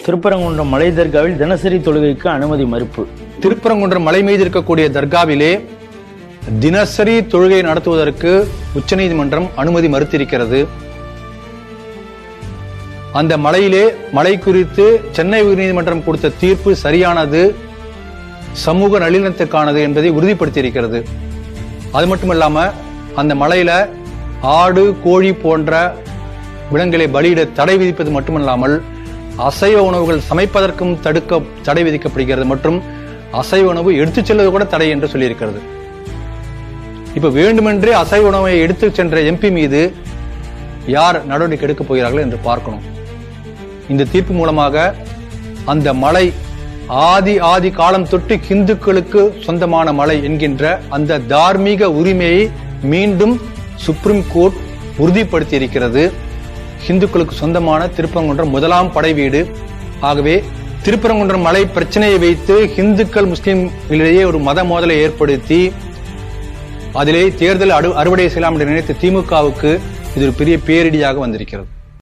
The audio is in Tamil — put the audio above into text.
திருப்பரங்குன்றம் மலை தர்காவில் தினசரி தொழுகைக்கு அனுமதி மறுப்பு. திருப்பரங்குன்றம் மலை மீது இருக்கக்கூடிய தர்காவிலே தினசரி தொழுகை நடத்துவதற்கு உச்சநீதிமன்றம் அனுமதி மறுத்திருக்கிறது. அந்த மலை குறித்து சென்னை உயர்நீதிமன்றம் கொடுத்த தீர்ப்பு சரியானது, சமூக நல்லிணத்துக்கானது என்பதை உறுதிப்படுத்தியிருக்கிறது. அது மட்டுமல்லாம அந்த மலையில ஆடு, கோழி போன்ற விலங்குகளை பலியிட தடை விதிப்பது மட்டுமல்லாமல் அசைவ உணவுகள் சமைப்பதற்கும் தடை விதிக்கப்படுகிறது மற்றும் அசைவ உணவு எடுத்துச் செல்வது கூட தடை என்று சொல்லியிருக்கிறது. இப்ப வேண்டுமென்றே அசைவ உணவை எடுத்து சென்ற எம்பி மீது யார் நடவடிக்கை எடுக்கப் போகிறார்கள் என்று பார்க்கணும். இந்த தீர்ப்பு மூலமாக அந்த மலை ஆதி காலம் தொட்டு இந்துக்களுக்கு சொந்தமான மலை என்கின்ற அந்த தார்மீக உரிமையை மீண்டும் சுப்ரீம் கோர்ட் உறுதிப்படுத்தி இருக்கிறது. இந்துக்களுக்கு சொந்தமான திருப்பரங்குன்றம் முதலாம் படை வீடு. ஆகவே திருப்பரங்குன்றம் மலை பிரச்சனையை வைத்து இந்துக்கள் முஸ்லிம்களிடையே ஒரு மத மோதலை ஏற்படுத்தி அதிலே தேர்தல் அறுவடை செய்யலாம் என்று நினைத்த திமுகவுக்கு இது ஒரு பெரிய பேரிடியாக வந்திருக்கிறது.